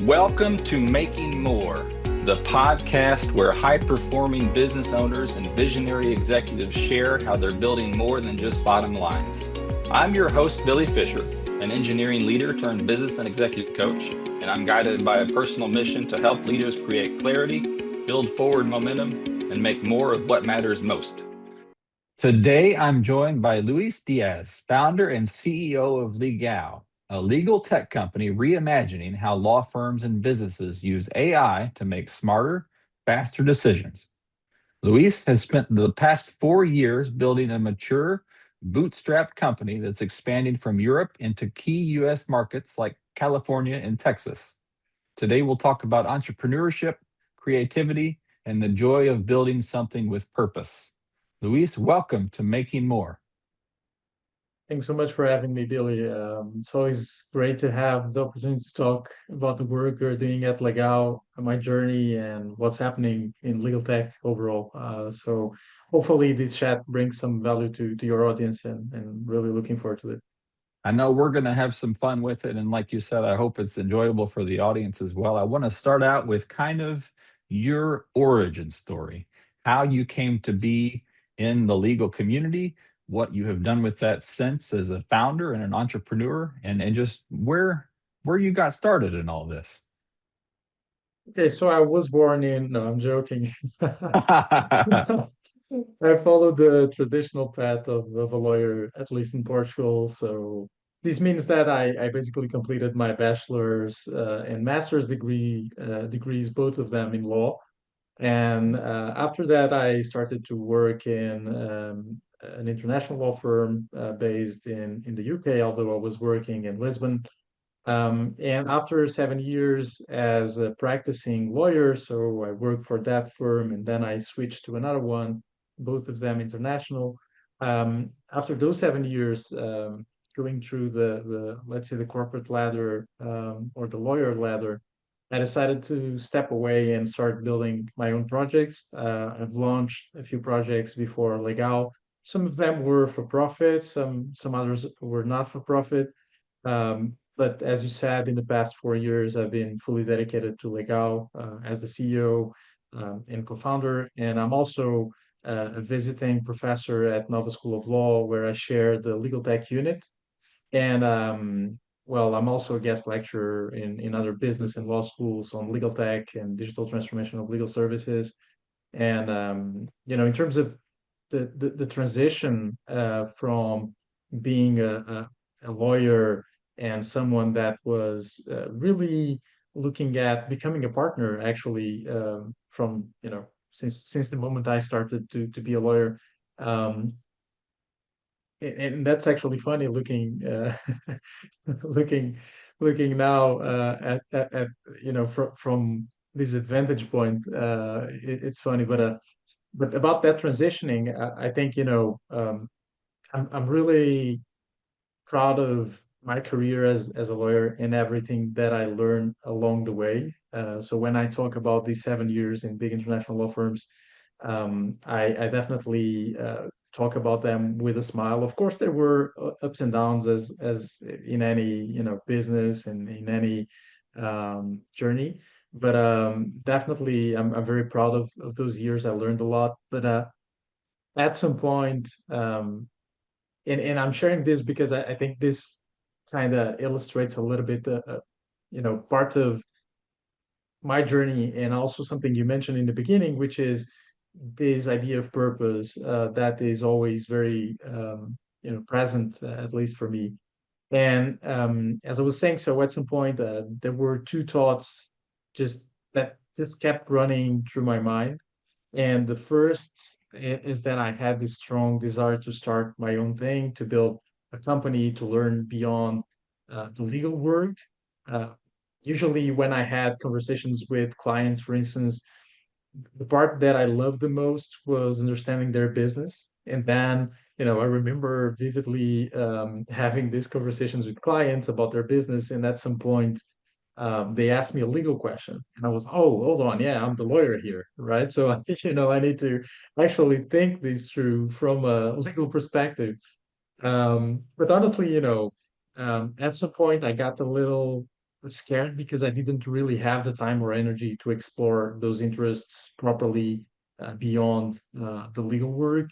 Welcome to Making More, the podcast where high-performing business owners and visionary executives share how they're building more than just bottom lines. I'm your host, Billy Fisher, an engineering leader turned business and executive coach, and I'm guided by a personal mission to help leaders create clarity, build forward momentum, and make more of what matters most. Today, I'm joined by Luís Dias, founder and CEO of Legau, a legal tech company reimagining how law firms and businesses use AI to make smarter, faster decisions. Luis has spent the past 4 years building a mature, bootstrapped company that's expanding from Europe into key US markets like California and Texas. Today, we'll talk about entrepreneurship, creativity, and the joy of building something with purpose. Luis, welcome to Making More. Thanks so much for having me, Billy. It's always great to have the opportunity to talk about the work we're doing at Legau, my journey, and what's happening in legal tech overall. So hopefully this chat brings some value to your audience and really looking forward to it. I know we're going to have some fun with it. And like you said, I hope it's enjoyable for the audience as well. I want to start out with kind of your origin story, how you came to be in the legal community, what you have done with that since as a founder and an entrepreneur, and just where you got started in all this. Okay, so I was born in, no, I'm joking. I followed the traditional path of a lawyer, at least in Portugal. So this means that I basically completed my bachelor's and master's degrees, both of them in law. And after that, I started to work in an international law firm based in the UK, although I was working in Lisbon. And after 7 years as a practicing lawyer, so I worked for that firm and then I switched to another one, both of them international. After those 7 years, going through the let's say the corporate ladder or the lawyer ladder, I decided to step away and start building my own projects. I've launched a few projects before Legal. Some of them were for profit, some others were not for profit. But as you said, in the past 4 years, I've been fully dedicated to Legal as the CEO and co-founder, and I'm also a visiting professor at Nova School of Law, where I share the legal tech unit. And well, I'm also a guest lecturer in other business and law schools on legal tech and digital transformation of legal services. And in terms of the transition from being a lawyer and someone that was really looking at becoming a partner, actually, from since the moment I started to be a lawyer. Um, and that's actually funny looking looking looking now at from this advantage point. It's funny, but about that transitioning, I think I'm really proud of my career as a lawyer and everything that I learned along the way. So when I talk about these 7 years in big international law firms, I definitely talk about them with a smile. Of course, there were ups and downs as in any business and in any journey. But definitely, I'm very proud of those years. I learned a lot. But at some point, and I'm sharing this because I think this kind of illustrates a little bit part of my journey and also something you mentioned in the beginning, which is this idea of purpose that is always very present, at least for me. And as I was saying, so at some point there were two thoughts just that just kept running through my mind. And the first is that I had this strong desire to start my own thing, to build a company, to learn beyond the legal work. Uh, Usually, when I had conversations with clients, for instance, the part that I loved the most was understanding their business. And then, I remember vividly having these conversations with clients about their business. And at some point, they asked me a legal question, and I was, oh, hold on, yeah, I'm the lawyer here, right? So, I need to actually think this through from a legal perspective. But honestly, at some point, I got a little scared because I didn't really have the time or energy to explore those interests properly beyond the legal work.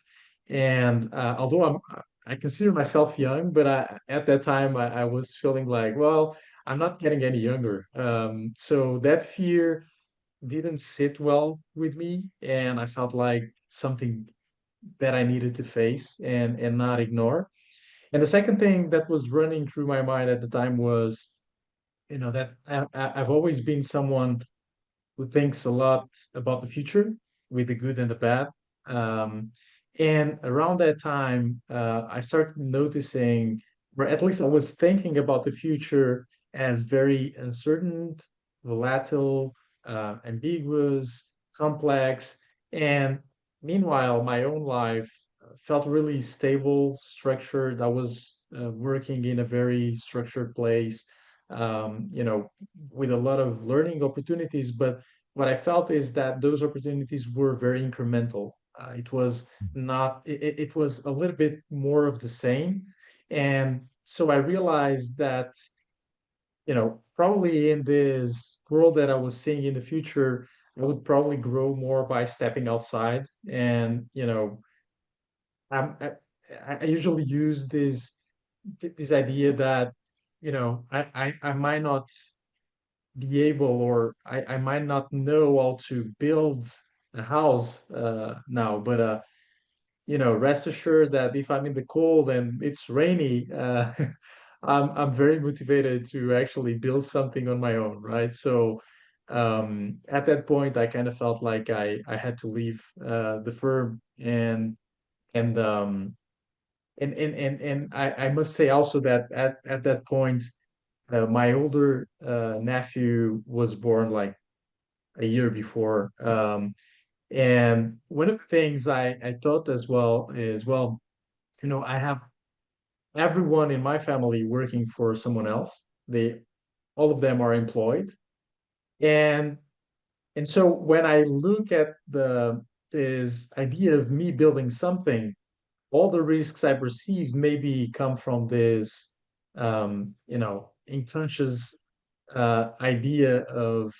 And although I consider myself young, but at that time I was feeling like, well, I'm not getting any younger. So that fear didn't sit well with me, and I felt like something that I needed to face and not ignore. And the second thing that was running through my mind at the time was, that I've always been someone who thinks a lot about the future, with the good and the bad. Um, and around that time, I started noticing, or at least I was thinking about the future as very uncertain, volatile, ambiguous, complex. And meanwhile, my own life felt really stable, structured. I was working in a very structured place, with a lot of learning opportunities. But what I felt is that those opportunities were very incremental. It was not, it was a little bit more of the same. And so I realized that, probably in this world that I was seeing in the future, I would probably grow more by stepping outside. And, I'm, I, I usually use this idea that, I might not be able, or I might not know how to build a house now, but rest assured that if I'm in the cold and it's rainy, I'm very motivated to actually build something on my own, right? So at that point, I kind of felt like I had to leave the firm, and um, and I must say also that at that point, my older nephew was born like a year before. And one of the things I thought as well is, well, I have everyone in my family working for someone else. All of them are employed. And so when I look at this idea of me building something, all the risks I perceive maybe come from this, unconscious idea of,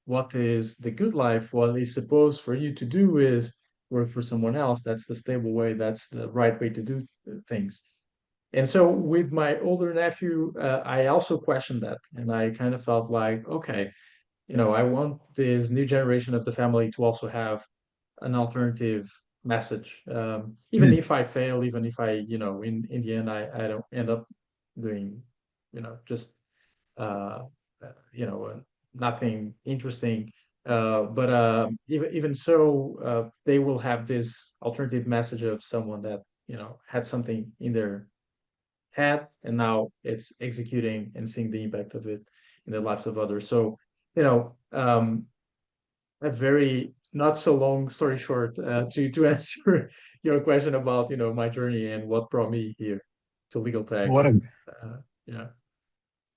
what is the good life. What is supposed for you to do is work for someone else. That's the stable way. That's the right way to do things. And so with my older nephew, I also questioned that, and I kind of felt like, okay, I want this new generation of the family to also have an alternative message. Even Mm. if I fail, even if in the end, I don't end up doing, just uh, nothing interesting. But even so, they will have this alternative message of someone that had something in their head, and now it's executing and seeing the impact of it in the lives of others. So, a very not so long story short, to answer your question about my journey and what brought me here to legal tech. What a Yeah.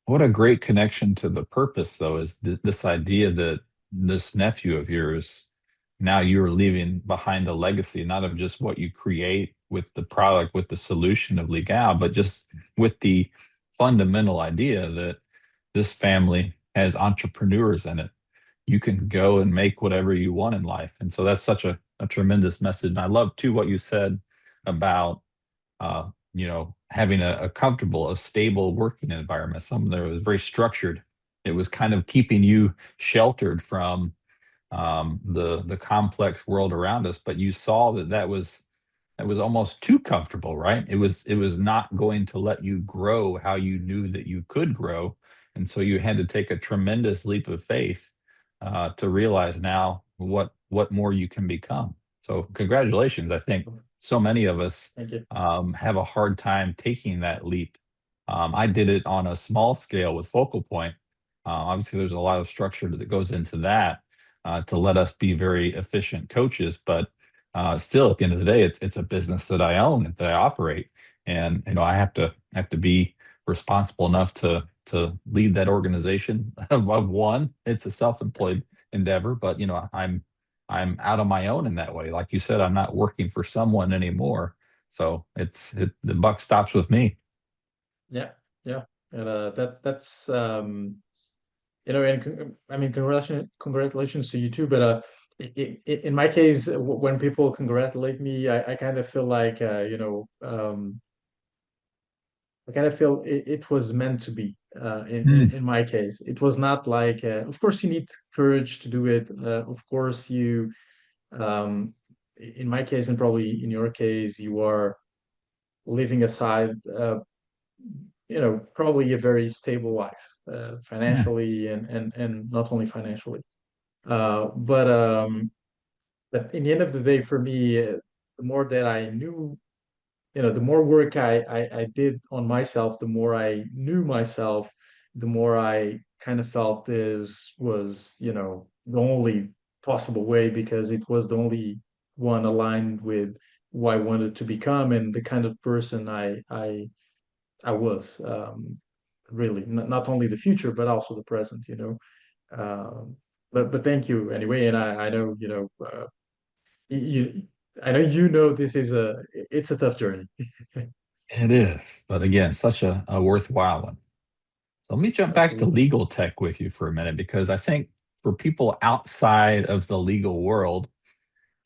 what a great connection to the purpose, though, is this idea that this nephew of yours, now you're leaving behind a legacy, not of just what you create with the product, with the solution of Legau, but just with the fundamental idea that this family has entrepreneurs in it. You can go and make whatever you want in life. And so that's such a tremendous message. And I love too what you said about having a comfortable, a stable working environment, something that was very structured. It was kind of keeping you sheltered from the complex world around us, but you saw that was almost too comfortable, right? It was not going to let you grow how you knew that you could grow, and so you had to take a tremendous leap of faith to realize now what more you can become. So congratulations. I think so many of us Thank you. have a hard time taking that leap. I did it on a small scale with Focal Point. Obviously, there's a lot of structure that goes into that to let us be very efficient coaches, but still, at the end of the day, it's a business that I own and that I operate, and I have to be responsible enough to lead that organization of one. It's a self-employed endeavor, but I'm out on my own in that way. Like you said, I'm not working for someone anymore, so the buck stops with me. Yeah, yeah. And that's and I mean, congratulations to you too. But in my case, when people congratulate me, I kind of feel like, I kind of feel it was meant to be. In my case, it was not like, of course, you need courage to do it. Of course, um, in my case, and probably in your case, you are living aside, probably a very stable life, Yeah. financially, and not only financially. But in the end of the day, for me, the more that I knew, the more work I did on myself, the more I knew myself, the more I kind of felt this was, the only possible way, because it was the only one aligned with who I wanted to become and the kind of person I was, really, not only the future, but also the present, but thank you anyway. And I know, you, I know, this is it's a tough journey. It is. But again, such a worthwhile one. So let me jump back to Absolutely. legal tech with you for a minute, because I think for people outside of the legal world,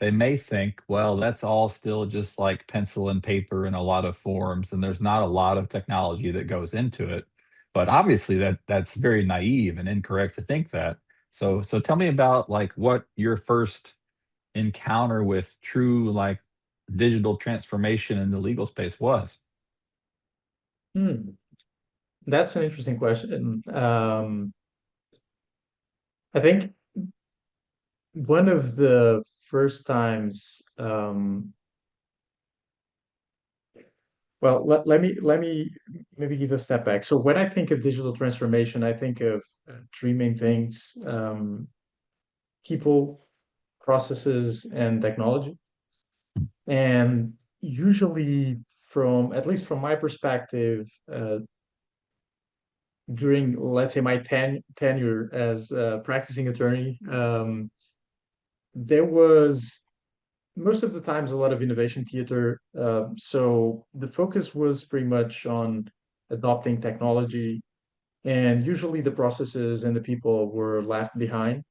they may think, well, that's all still just like pencil and paper and a lot of forms, and there's not a lot of technology that goes into it. But obviously that's very naive and incorrect to think that. So tell me about like what your first encounter with true like digital transformation in the legal space was. Hmm. That's an interesting question. I think one of the first times, well, let me maybe give a step back. So when I think of digital transformation, I think of three main things: people, processes, and technology. And usually, from at least from my perspective, during, let's say, my tenure as a practicing attorney, there was most of the times a lot of innovation theater. So the focus was pretty much on adopting technology, and usually the processes and the people were left behind.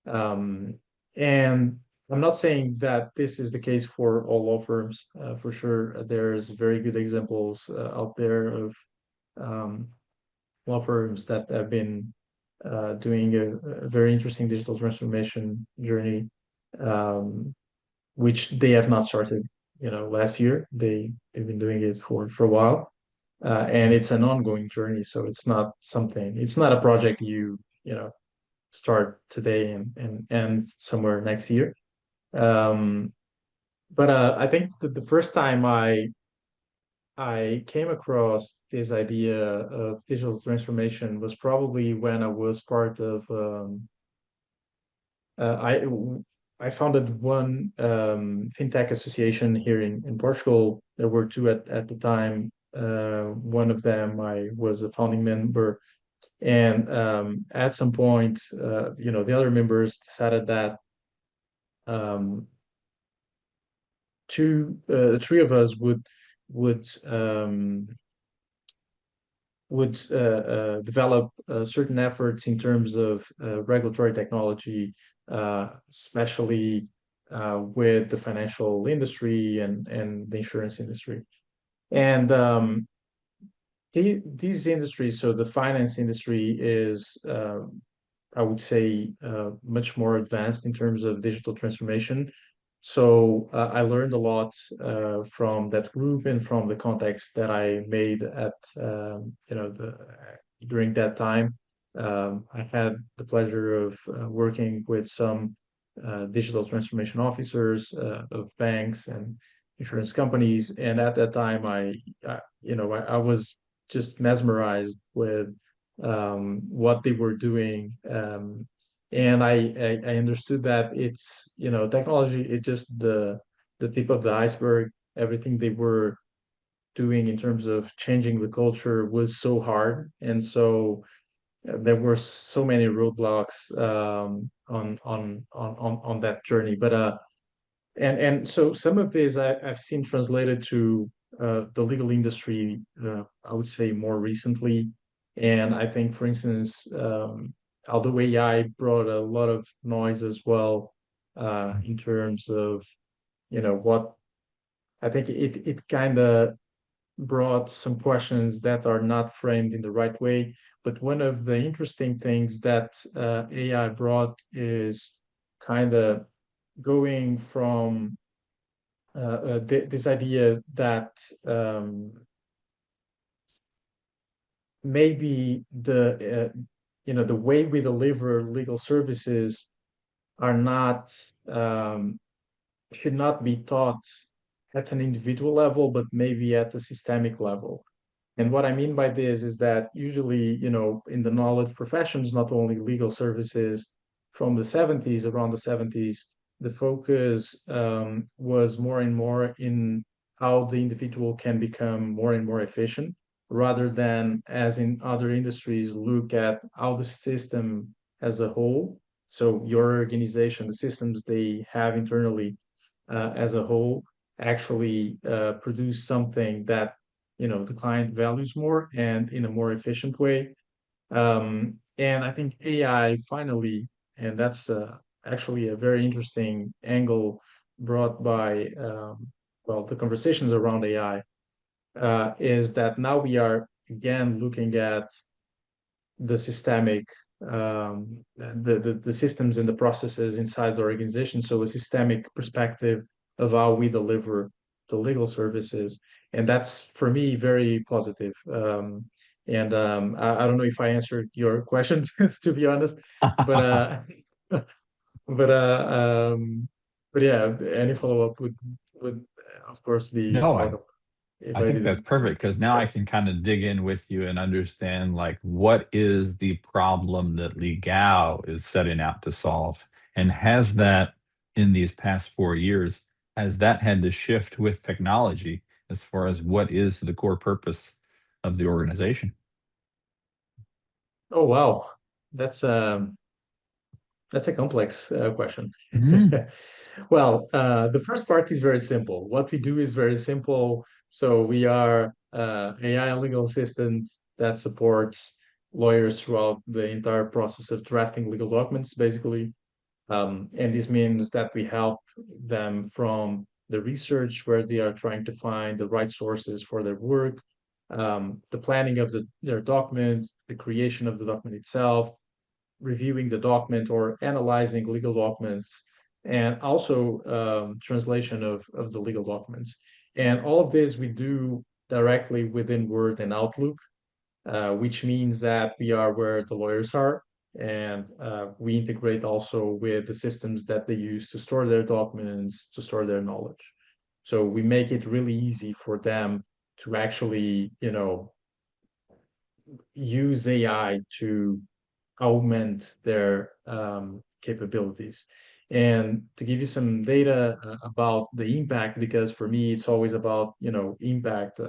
Um, and I'm not saying that this is the case for all law firms. For sure, there's very good examples out there of um, law firms that have been doing a very interesting digital transformation journey, um, which they have not started, last year. They've been doing it for a while, and it's an ongoing journey. So it's not a project you know start today and end somewhere next year. Um, but I think that the first time I came across this idea of digital transformation was probably when I was part of, uh, I I founded one fintech association here in Portugal. There were two at the time. One of them I was a founding member, and at some point, the other members decided that um, three of us would um, develop certain efforts in terms of regulatory technology, especially with the financial industry and the insurance industry. And these industries, so the finance industry is, I would say, much more advanced in terms of digital transformation. So I learned a lot from that group and from the context that I made at, the during that time. I had the pleasure of working with some digital transformation officers of banks and insurance companies, and at that time, I was just mesmerized with what they were doing. And I understood that it's, technology, it just the tip of the iceberg. Everything they were doing in terms of changing the culture was so hard. And so there were so many roadblocks on that journey. But and so some of these I've seen translated to the legal industry, I would say more recently. And I think, for instance, although AI brought a lot of noise as well, in terms of, what I think it kind of brought some questions that are not framed in the right way. But one of the interesting things that AI brought is kind of going from this idea that maybe the way we deliver legal services are not should not be taught at an individual level, but maybe at a systemic level. And what I mean by this is that usually, in the knowledge professions, not only legal services from the 70s, around the 70s, the focus was more and more in how the individual can become more and more efficient, rather than, as in other industries, look at how the system as a whole. So your organization, the systems they have internally as a whole, actually produce something that the client values more and in a more efficient way. And I think AI finally, and that's actually a very interesting angle brought by well, the conversations around AI, is that now we are again looking at the systemic, the systems and the processes inside the organization. So a systemic perspective of how we deliver the legal services, and that's for me very positive. And I don't know if I answered your question, to be honest, but but but yeah, any follow up would of course be No, welcome if I I think that's didn't. perfect because now I Yeah. can kind of dig in with you and understand like what is the problem that Legau is setting out to solve. And has that in these past 4 years, has that had to shift with technology as far as what is the core purpose of the organization? Oh wow, that's um that's a complex question. Mm, Well, the first part is very simple. What we do is very simple. So we are AI legal assistant that supports lawyers throughout the entire process of drafting legal documents, basically. And this means that we help them from the research where they are trying to find the right sources for their work, the planning of their document, the creation of the document itself, reviewing the document or analyzing legal documents, and also translation of the legal documents. And all of this we do directly within Word and Outlook, which means that we are where the lawyers are. And we integrate also with the systems that they use to store their documents, to store their knowledge. So we make it really easy for them to actually, use AI to augment their capabilities. And to give you some data about the impact, because for me it's always about impact.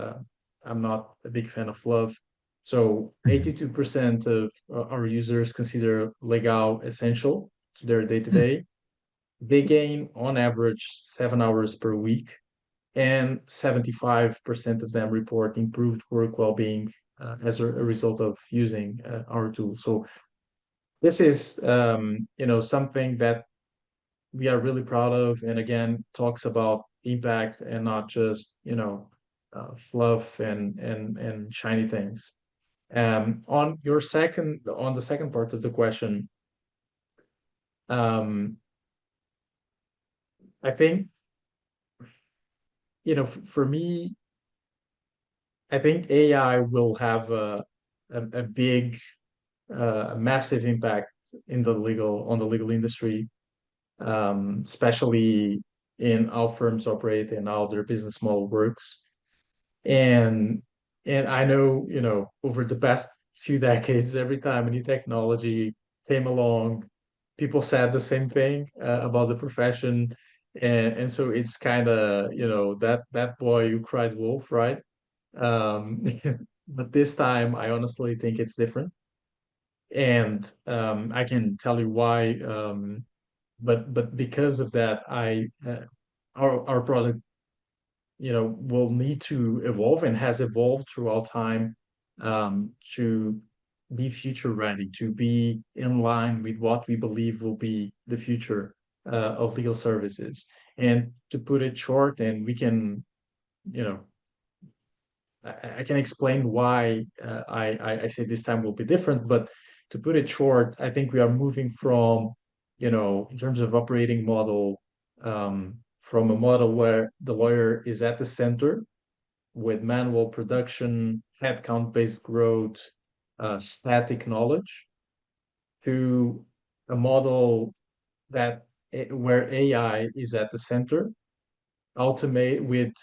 I'm not a big fan of fluff. So mhm, 82% of our users consider Legau essential to their day to mm. day. They gain on average 7 hours per week, and 75% of them report improved work well-being as a result of using our tool. So this is something that we are really proud of, and again talks about impact and not just fluff and shiny things. On the second part of the question, um, I think for me, I think AI will have a big, a massive impact on the legal industry, especially in how firms operate and how their business model works. And I know, over the past few decades, every time a new technology came along, people said the same thing about the profession. And so it's kind of, that boy who cried wolf, right? Um, but this time, I honestly think it's different. And I can tell you why. But because of that, our product will need to evolve and has evolved throughout time, to be future ready, to be in line with what we believe will be the future of legal services. And to put it short, and we can, you know, I can explain why I say this time will be different, but to put it short, I think we are moving from, in terms of operating model, from a model where the lawyer is at the center with manual production, headcount-based growth, static knowledge, to a model where AI is at the center, automate with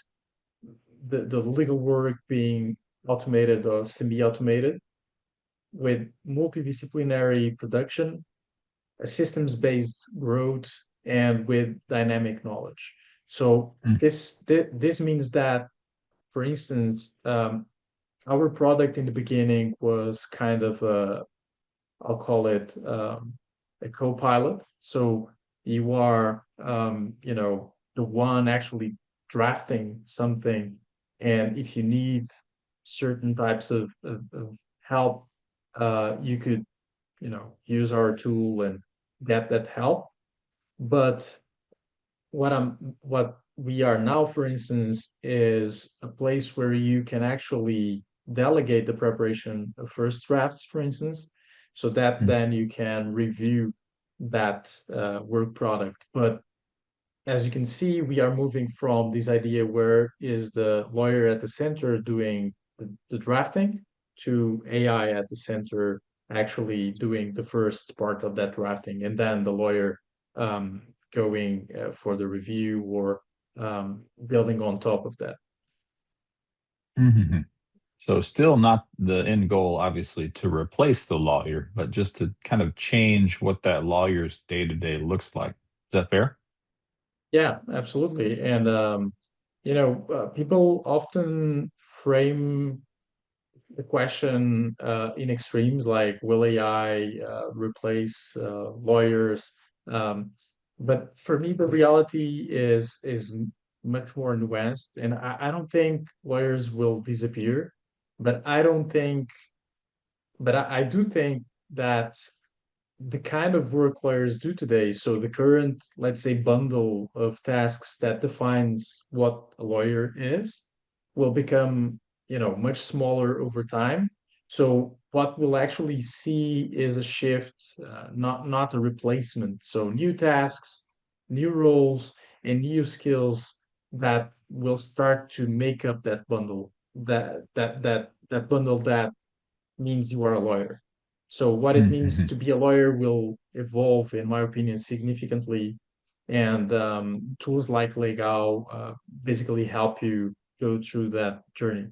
the legal work being automated or semi-automated, with multidisciplinary production, a systems-based growth, and with dynamic knowledge. So Mm. this means that, for instance, our product in the beginning was kind of I'll call it a co-pilot. So you are, the one actually drafting something, and if you need certain types of help, you could, use our tool and get that help. But what we are now, for instance, is a place where you can actually delegate the preparation of first drafts, for instance, so that Mm. then you can review that work product. But as you can see, we are moving from this idea where is the lawyer at the center doing the drafting, to AI at the center actually doing the first part of that drafting, and then the lawyer um, going for the review, or building on top of that. Mhm. So still not the end goal, obviously, to replace the lawyer, but just to kind of change what that lawyer's day-to-day looks like. Is that fair? Yeah, absolutely. And people often frame the question in extremes, like will AI replace lawyers? Um, but for me, the reality is much more nuanced, and I don't think lawyers will disappear. But I do think that the kind of work lawyers do today, so the current, let's say, bundle of tasks that defines what a lawyer is, will become, much smaller over time. So what we'll actually see is a shift, not a replacement. So new tasks, new roles, and new skills that will start to make up that bundle. That bundle that means you are a lawyer. So what it means Mhm. to be a lawyer will evolve, in my opinion, significantly. And tools like Legau basically help you go through that journey.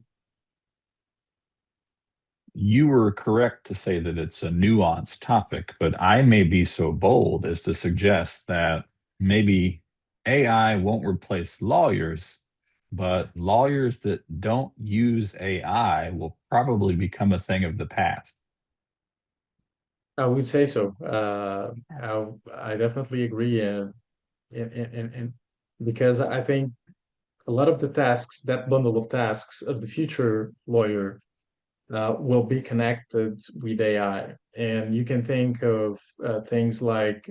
You were correct to say that it's a nuanced topic, but I may be so bold as to suggest that maybe AI won't replace lawyers, but lawyers that don't use AI will probably become a thing of the past. I would say so. I definitely agree, and because I think a lot of the tasks, that bundle of tasks of the future lawyer, will be connected with AI. And you can think of things like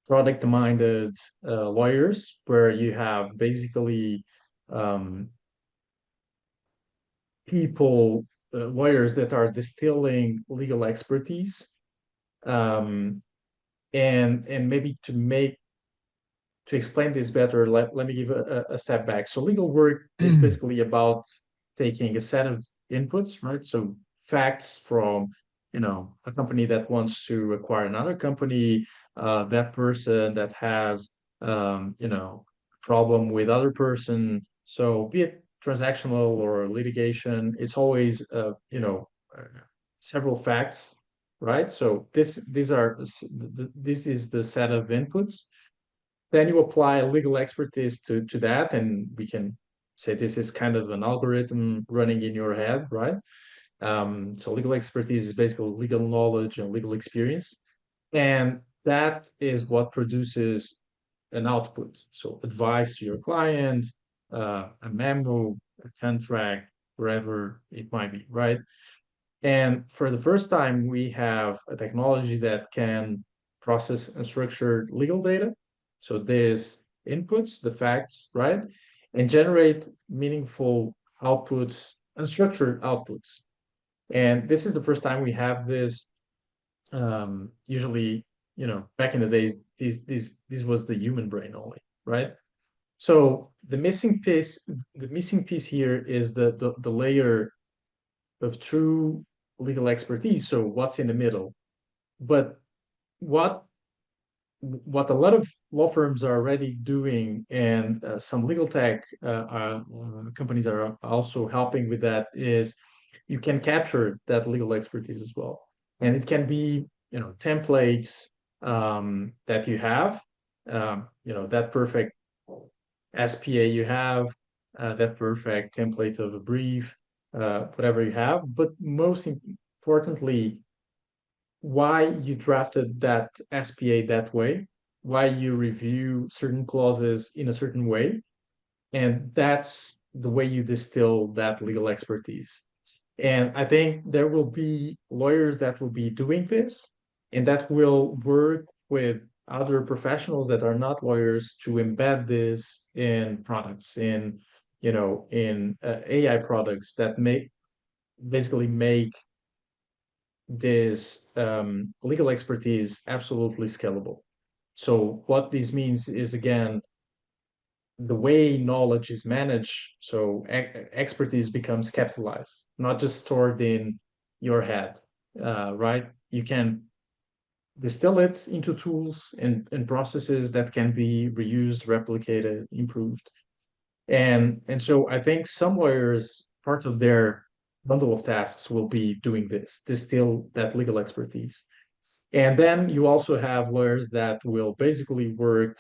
product-minded lawyers, where you have basically um, lawyers that are distilling legal expertise, um, and maybe to explain this better, let me give a step back. So legal work is Mm. basically about taking a set of inputs, right? So facts from, a company that wants to acquire another company, that person that has, problem with other person. So be it transactional or litigation, it's always, uh, several facts, right? So this is the set of inputs. Then you apply legal expertise to that, and we can say this is kind of an algorithm running in your head, right? So legal expertise is basically legal knowledge and legal experience, and that is what produces an output. So advice to your client, a memo, a contract, wherever it might be, right? And for the first time, we have a technology that can process unstructured legal data. So there's inputs, the facts, right? And generate meaningful outputs, unstructured outputs. And this is the first time we have this. Usually, back in the days, this was the human brain only, right? So the missing piece here is the layer of true legal expertise. So what's in the middle? But what what a lot of law firms are already doing, and some legal tech companies are also helping with that, is you can capture that legal expertise as well, and it can be templates that you have, that perfect SPA you have, that perfect template of a brief, whatever you have. But most importantly, why you drafted that SPA that way, why you review certain clauses in a certain way, and that's the way you distill that legal expertise. And I think there will be lawyers that will be doing this, and that will work with other professionals that are not lawyers to embed this in products, in AI products that basically make this legal expertise absolutely scalable. So what this means is, again, the way knowledge is managed, so expertise becomes capitalized, not just stored in your head, right? You can distill it into tools and processes that can be reused, replicated, improved. And so I think some lawyers, part of their bundle of tasks will be doing this, distill that legal expertise. And then you also have lawyers that will basically work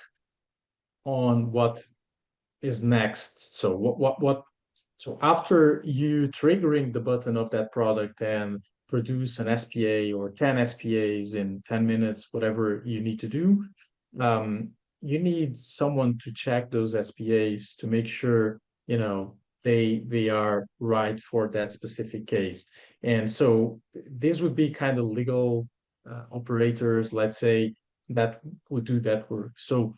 on what is next. So so after you triggering the button of that product and produce an SPA or 10 SPAs in 10 minutes, whatever you need to do, um, you need someone to check those SPAs to make sure, they are right for that specific case. And so these would be kind of legal operators, let's say, that would do that work. So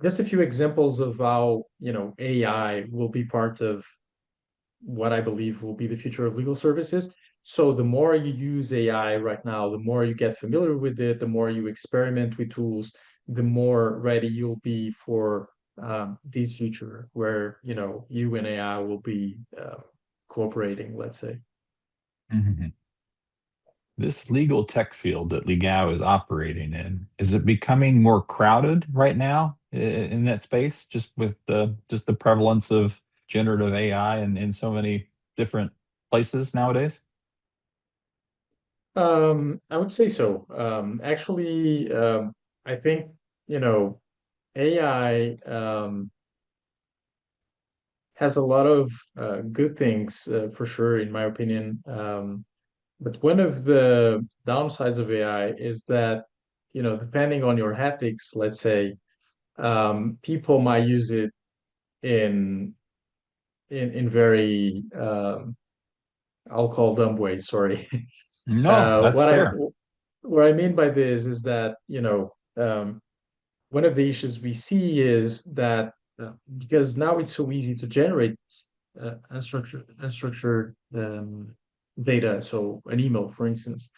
just a few examples of how, AI will be part of what I believe will be the future of legal services. So the more you use AI right now, the more you get familiar with it, the more you experiment with tools, the more ready you'll be for this future where, you and AI will be cooperating, let's say. Mhm. This legal tech field that Legau is operating in, is it becoming more crowded right now in that space, just with the prevalence of generative AI in so many different places nowadays? I would say so. Actually, I think, AI has a lot of good things, for sure, in my opinion. But one of the downsides of AI is that, depending on your ethics, let's say, people might use it in in very, I'll call dumb ways. Sorry. No, that's fair. What I mean by this is that, one of the issues we see is that, because now it's so easy to generate unstructured data, so an email, for instance.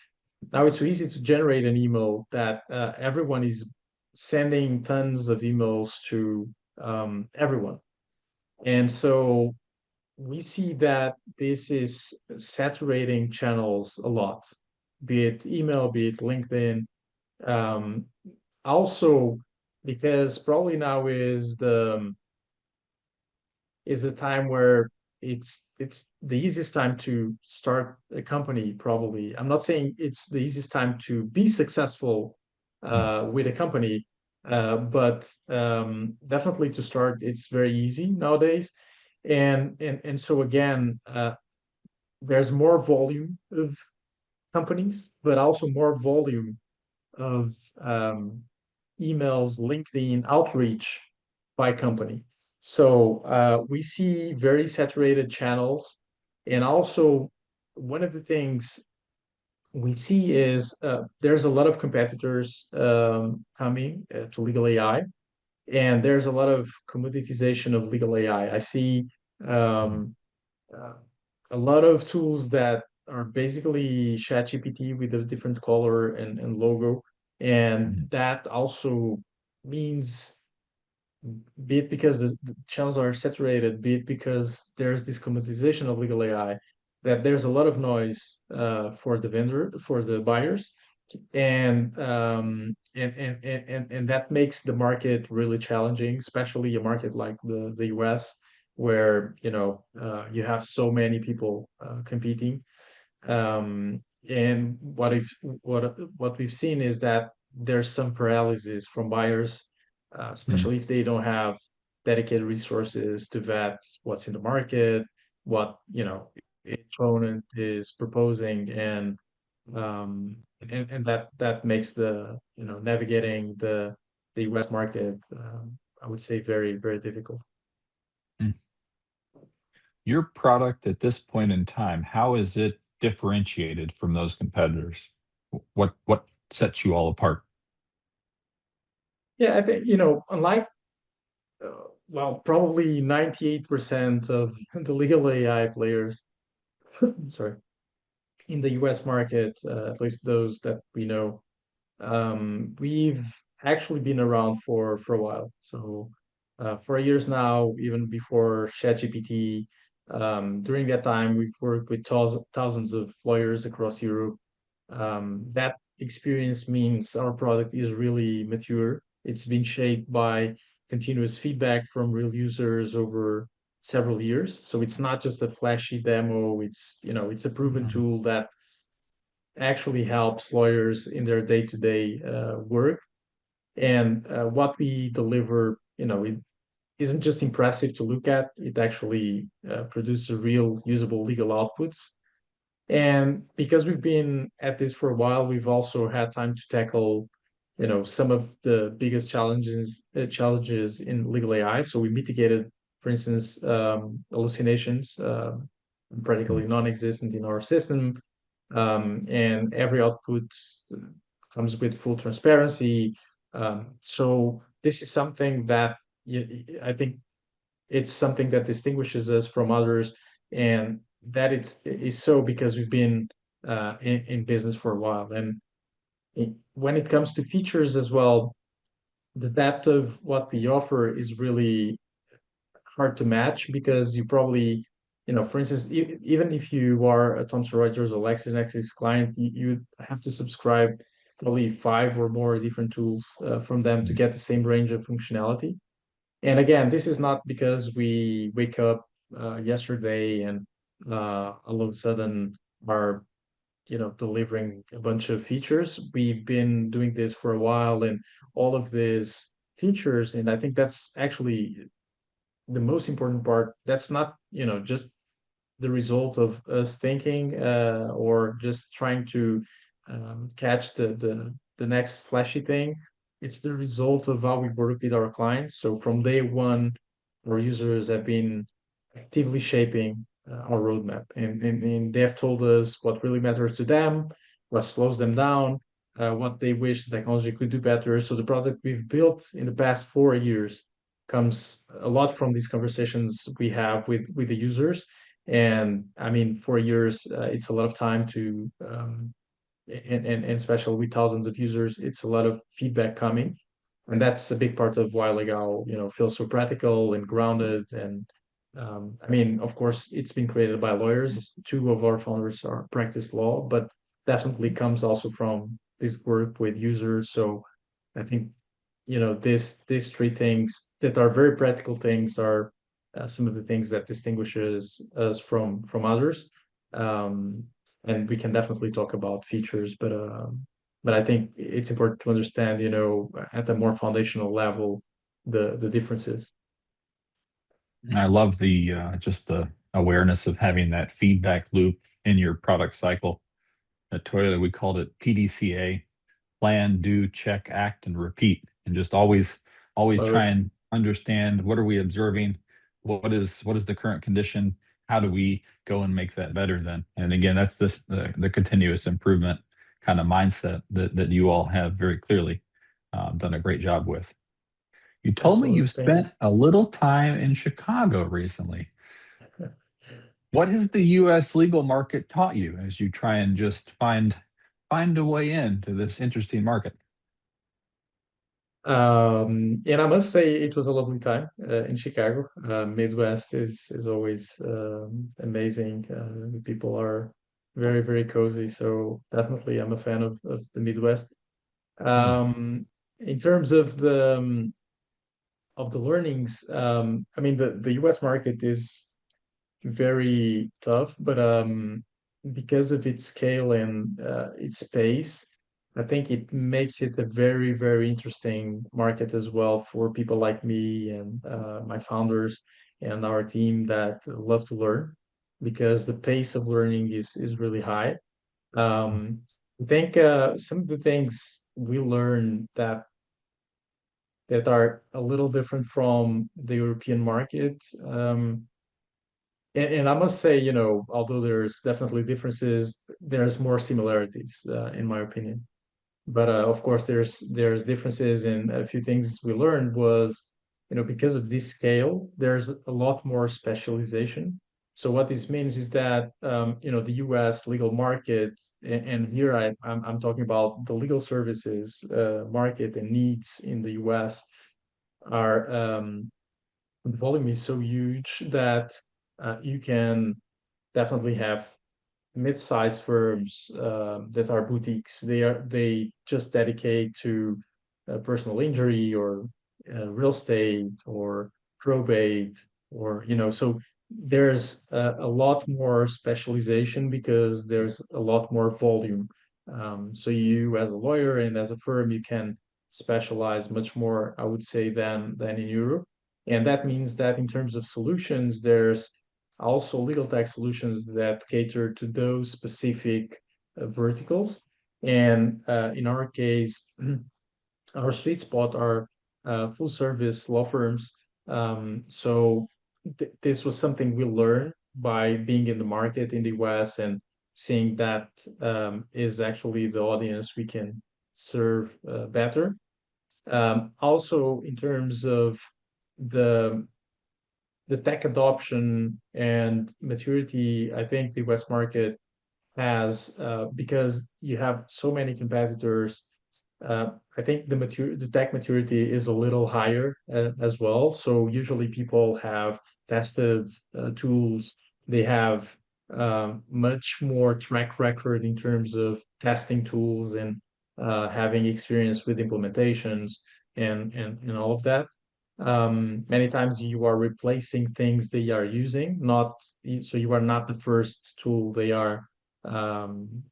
Now it's so easy to generate an email that everyone is sending tons of emails to everyone. And so we see that this is saturating channels a lot, be it email, be it LinkedIn. Um, Also, because probably now is the time where it's the easiest time to start a company. Probably, I'm not saying it's the easiest time to be successful with a company, but definitely to start, it's very easy nowadays. And so again, there's more volume of companies, but also more volume of emails, LinkedIn outreach by company. So we see very saturated channels. And also, one of the things we see is there's a lot of competitors coming to legal AI, and there's a lot of commoditization of legal AI. I see um, uh, a lot of tools that are basically ChatGPT with a different color and logo, and Mhm. that also means, be it because the channels are saturated, be it because there's this commoditization of legal AI, that there's a lot of noise for the vendor, for the buyers, and that makes the market really challenging, especially a market like the US, where you have so many people competing. And what we've seen is that there's some paralysis from buyers, Mhm. especially if they don't have dedicated resources to vet what's in the market, what each opponent is proposing, and that makes the navigating the US market, I would say, very, very difficult. Mm. Your product at this point in time, how is it differentiated from those competitors? What sets you all apart? Yeah, I think, unlike well, probably 98% of the legal AI players, sorry, in the US market, at least those that we know, we've actually been around for a while. So for years now, even before ChatGPT, during that time, we've worked with thousands of lawyers across Europe. That experience means our product is really mature. It's been shaped by continuous feedback from real users over several years. So it's not just a flashy demo. It's a proven Mhm. tool that actually helps lawyers in their day-to-day work. And what we deliver, it isn't just impressive to look at. It actually produces real usable legal outputs. And because we've been at this for a while, we've also had time to tackle, some of the biggest challenges in legal AI. So we mitigated, for instance, hallucinations, practically Mhm. non-existent in our system, and every output comes with full transparency. So this is something that I think it's something that distinguishes us from others, and that is so because we've been in business for a while. And when it comes to features as well, the depth of what we offer is really hard to match because you probably, for instance, even if you are a Thomson Reuters or LexisNexis client, you have to subscribe probably five or more different tools from them to Mhm. get the same range of functionality. And again, this is not because we wake up yesterday and all of a sudden are, delivering a bunch of features. We've been doing this for a while, and all of these features, and I think that's actually the most important part. That's not, just the result of us thinking or just trying to catch the next flashy thing. It's the result of how we work with our clients. So from day one, our users have been actively shaping our roadmap, and they have told us what really matters to them, what slows them down, what they wish the technology could do better. So the product we've built in the past 4 years comes a lot from these conversations we have with the users. And I mean, 4 years, it's a lot of time to, and especially with thousands of users, it's a lot of feedback coming. And that's a big part of why Legau, feels so practical and grounded. And I mean, of course, it's been created by lawyers. Two of our founders are practiced law, but definitely comes also from this work with users. So I think, these three things that are very practical things are some of the things that distinguishes us from others. Um, and we can definitely talk about features, but I think it's important to understand, at a more foundational level, the differences. I love the just the awareness of having that feedback loop in your product cycle. At Toyota, we called it PDCA: plan, do, check, act, and repeat. And just always Love try it. and understand, what are we observing? What is the current condition? How do we go and make that better then? And again, that's the continuous improvement. kind of mindset that you all have very clearly done a great job with. You told me Absolutely. you've Thanks. spent a little time in Chicago recently. What has the U.S. legal market taught you as you try and just find a way into this interesting market? And I must say it was a lovely time in Chicago. Midwest is always amazing. The people are very, very cozy. So definitely I'm a fan of the Midwest. Hmm. In terms of the learnings, I mean the US market is very tough, but because of its scale and its pace, I think it makes it a very, very interesting market as well for people like me and my founders and our team that love to learn, because the pace of learning is really high. Um, I think some of the things we learn that are a little different from the European market. And I must say, although there's definitely differences, there's more similarities, in my opinion. But of course, there's differences, and a few things we learned was, because of this scale, there's a lot more specialization. So what this means is that, the U.S. legal market, and here I'm talking about the legal services market and needs in the U.S. are the volume is so huge that you can definitely have mid-sized firms that are boutiques. They just dedicate to personal injury or real estate or probate, or so there's a lot more specialization because there's a lot more volume. So you, as a lawyer and as a firm, you can specialize much more, I would say, than in Europe. And that means that in terms of solutions, there's also legal tech solutions that cater to those specific verticals. And in our case, our sweet spot are full service law firms. So this was something we learned by being in the market in the US and seeing that is actually the audience we can serve better. Also, in terms of the the tech adoption and maturity, I think the West market has, because you have so many competitors. I think the tech maturity is a little higher as well. So usually people have tested tools. They have much more track record in terms of testing tools and having experience with implementations and all of that. Many times you are replacing things they are using, not so you are not the first tool they are um,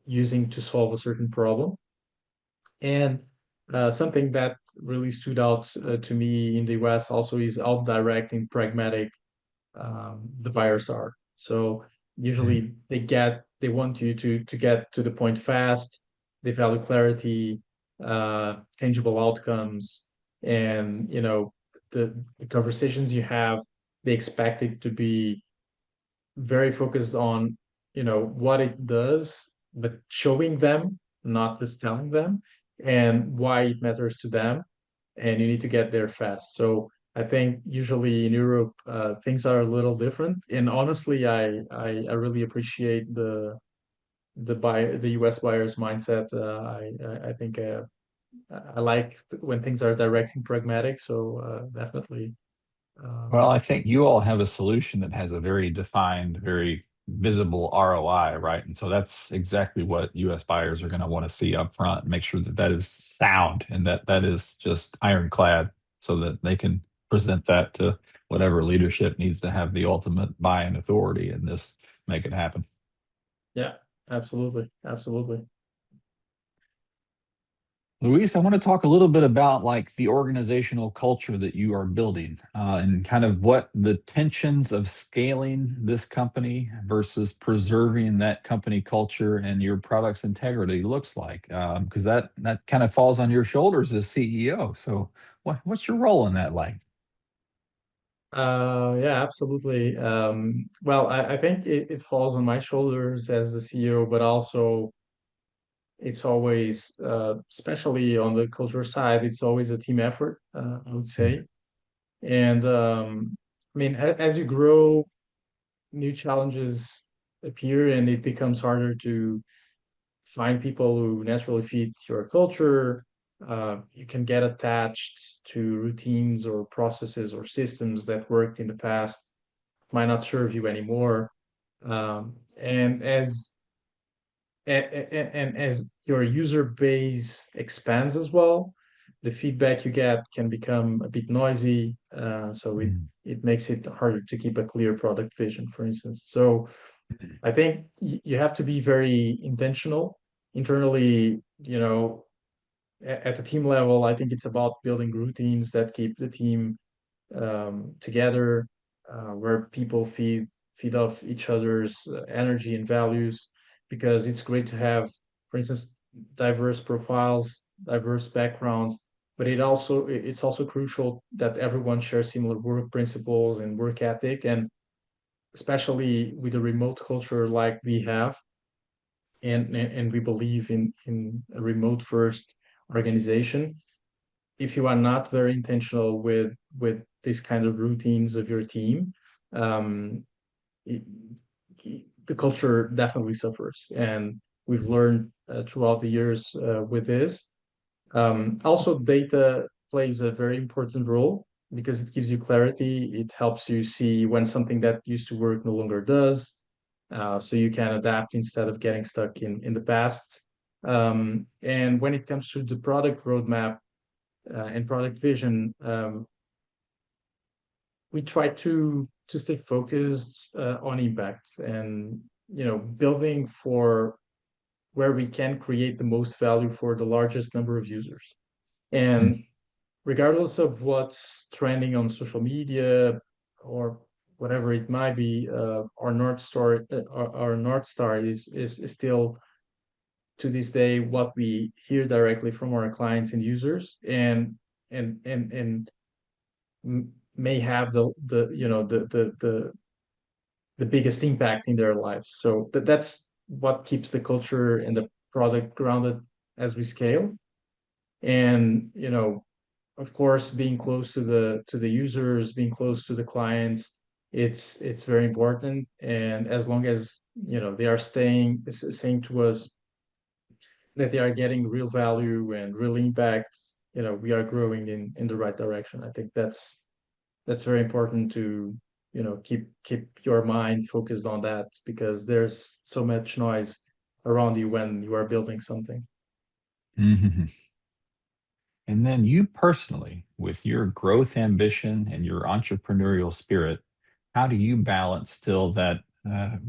using to solve a certain problem. And something that really stood out to me in the US also is how direct and pragmatic the buyers are. So Hmm. usually they want you to get to the point fast. They value clarity, tangible outcomes, and the conversations you have. They expect it to be very focused on what it does, but showing them, not just telling them, and why it matters to them. And you need to get there fast. So I think usually in Europe things are a little different. And honestly, I really appreciate the US buyers mindset. I think I like when things are direct and pragmatic. So definitely. Well, Um, I think you all have a solution that has a very defined, very visible ROI, right? And so that's exactly what US buyers are going to want to see up front, make sure that that is sound and that that is just ironclad so that they can present that to whatever leadership needs to have the ultimate buy-in authority and just make it happen. yeah, absolutely, absolutely. Luis, I want to talk a little bit about like the organizational culture that you are building, and kind of what the tensions of scaling this company versus preserving that company culture and your product's integrity looks like. Because that kind of falls on your shoulders as CEO. So, what's your role in that like? Yeah, absolutely. Well, I think it falls on my shoulders as the CEO, but also it's always, especially on the culture side, it's always a team effort, I would say. And I mean, as you grow, new challenges appear, and it becomes harder to find people who naturally fit your culture. You can get attached to routines or processes or systems that worked in the past, might not serve you anymore. And as your user base expands as well, the feedback you get can become a bit noisy. So Mm. it makes it harder to keep a clear product vision, for instance. So I think you have to be very intentional internally, at the team level. I think it's about building routines that keep the team together, where people feed off each other's energy and values, because it's great to have, for instance, diverse profiles, diverse backgrounds, but it's also crucial that everyone shares similar work principles and work ethic, and especially with a remote culture like we have, and we believe in a remote first organization. If you are not very intentional with this kind of routines of your team, um, it, the culture definitely suffers, and we've learned throughout the years with this. Also, data plays a very important role because it gives you clarity. It helps you see when something that used to work no longer does, so you can adapt instead of getting stuck in the past. And when it comes to the product roadmap and product vision, we try to stay focused on impact, and building for where we can create the most value for the largest number of users. And regardless of what's trending on social media or whatever it might be, our North Star is still to this day what we hear directly from our clients and users, and may have the biggest impact in their lives. So that's what keeps the culture and the product grounded as we scale. And of course, being close to the users, being close to the clients, it's very important. And as long as they are saying to us that they are getting real value and real impact, we are growing in the right direction. I think that's very important to keep your mind focused on that, because there's so much noise around you when you are building something. Mhm. And then you personally, with your growth ambition and your entrepreneurial spirit, how do you balance still that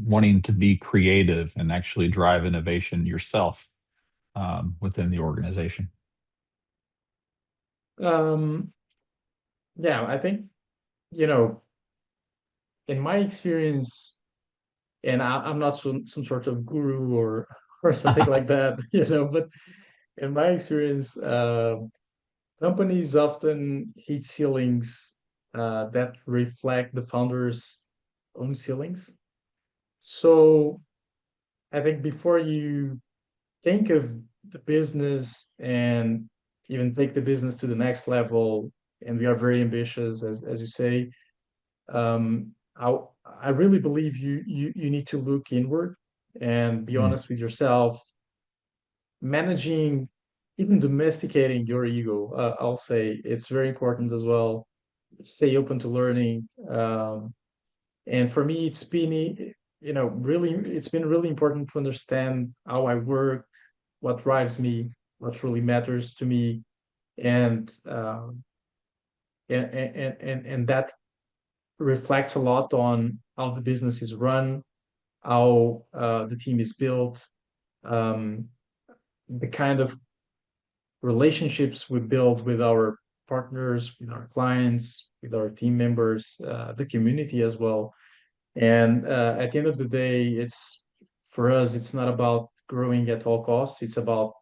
wanting to be creative and actually drive innovation yourself within the organization? um yeah, I think, you know in my experience, and I'm not some sort of guru or something like that, but in my experience, companies often hit ceilings that reflect the founder's own ceilings. So I think before you think of the business and even take the business to the next level, and we are very ambitious, as you say, um, I I really believe you need to look inward and be Mm, honest with yourself, managing, even domesticating your ego. I'll say it's very important as well. Stay open to learning. And for me, it's been really important to understand how I work, what drives me, what really matters to me, and and that reflects a lot on how the business is run, how the team is built, um, the kind of relationships we build with our partners, with our clients, with our team members, the community as well. And at the end of the day, it's for us, it's not about growing at all costs. It's about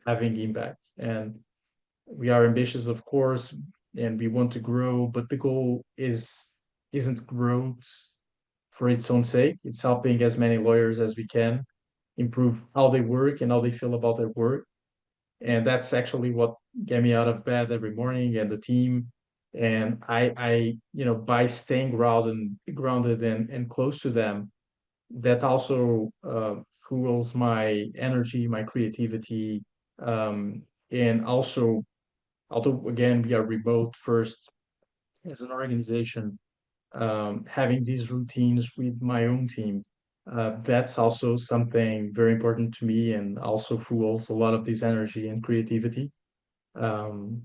having impact. And we are ambitious, of course, and we want to grow, but the goal isn't growth for its own sake. It's helping as many lawyers as we can improve how they work and how they feel about their work. And that's actually what get me out of bed every morning, and the team. And by staying grounded and close to them, that also fuels my energy, my creativity, and also, although again we are remote first as an organization, having these routines with my own team, that's also something very important to me, and also fuels a lot of this energy and creativity.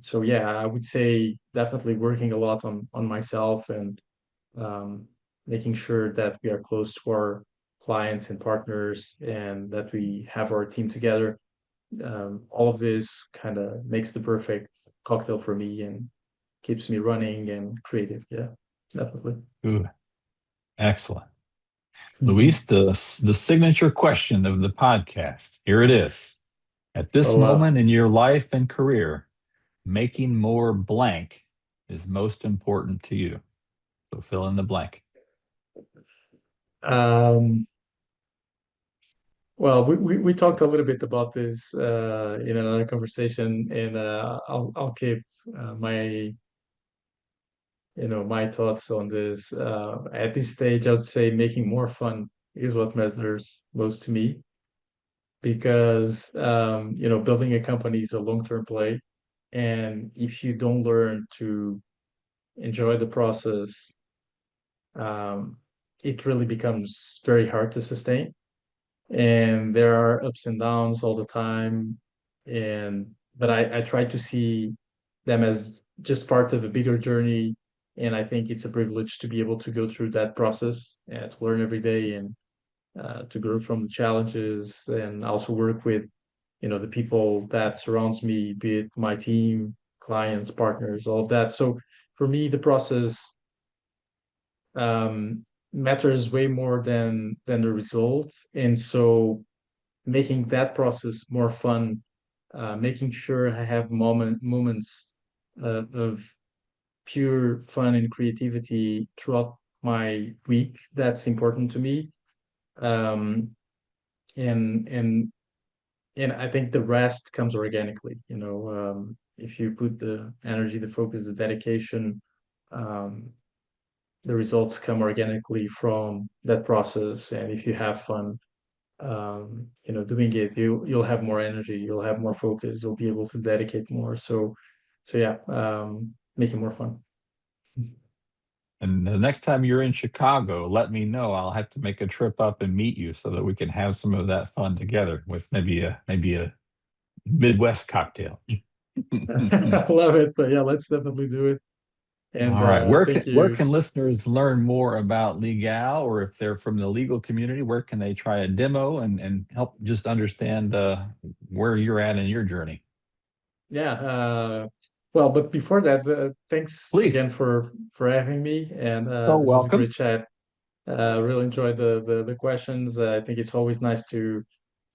So yeah, I would say definitely working a lot on myself, and um, making sure that we are close to our clients and partners, and that we have our team together. All of this kind of makes the perfect cocktail for me and keeps me running and creative. Yeah, definitely. Ooh, excellent. Luis, the signature question of the podcast. Here it is. At this Oh wow. moment in your life and career, making more blank is most important to you. So fill in the blank. Um, well, we talked a little bit about this in another conversation, and I'll keep my my thoughts on this. At this stage, I would say making more fun is what matters most to me, because building a company is a long-term play, and if you don't learn to enjoy the process, um, it really becomes very hard to sustain. And there are ups and downs all the time, and but I try to see them as just part of a bigger journey, and I think it's a privilege to be able to go through that process and to learn every day, and to grow from the challenges, and also work with the people that surrounds me, be it my team, clients, partners, all of that. So for me, the process matters way more than the result. And so making that process more fun, making sure I have moments of pure fun and creativity throughout my week. That's important to me. Um, and and and I think the rest comes organically. If you put the energy, the focus, the dedication, um, the results come organically from that process. And if you have fun, doing it, you'll have more energy, you'll have more focus, you'll be able to dedicate more. So yeah, making more fun. And the next time you're in Chicago, let me know. I'll have to make a trip up and meet you so that we can have some of that fun together with maybe a Midwest cocktail. I love it. But yeah, let's definitely do it. And All right. Where thank where you. can listeners learn more about Legau, or if they're from the legal community, where can they try a demo and help just understand where you're at in your journey? Yeah. Well, but before that, thanks Please. again for having me. And So this was a welcome. great chat. Really enjoyed the questions. I think it's always nice to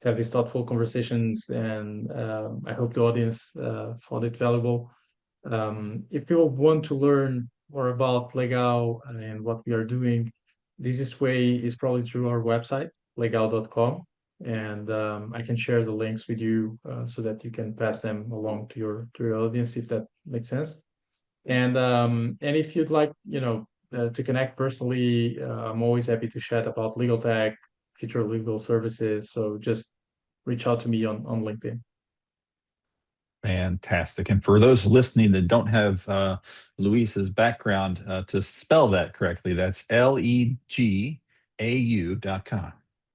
have these thoughtful conversations, and I hope the audience found it valuable. If people want to learn more about Legau and what we are doing, the easiest way is probably through our website, legau.com. And I can share the links with you so that you can pass them along to your audience, if that makes sense. And if you'd like, to connect personally, I'm always happy to chat about legal tech, future legal services. So just reach out to me on LinkedIn. Fantastic. And for those listening that don't have Luis's background, to spell that correctly, that's legau.com, Thank you,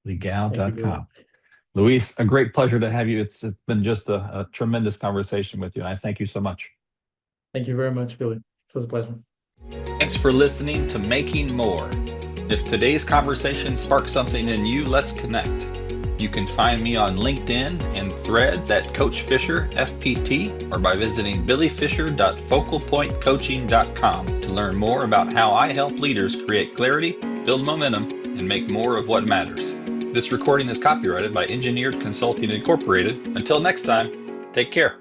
Billy. legau.com. Luis, a great pleasure to have you. It's been just a tremendous conversation with you, and I thank you so much. Thank you very much, Billy. It was a pleasure. Thanks for listening to Making More. If today's conversation sparked something in you, let's connect. You can find me on LinkedIn and Threads at Coach Fisher FPT, or by visiting billyfisher.focalpointcoaching.com to learn more about how I help leaders create clarity, build momentum, and make more of what matters. This recording is copyrighted by Engineered Consulting Incorporated. Until next time, take care.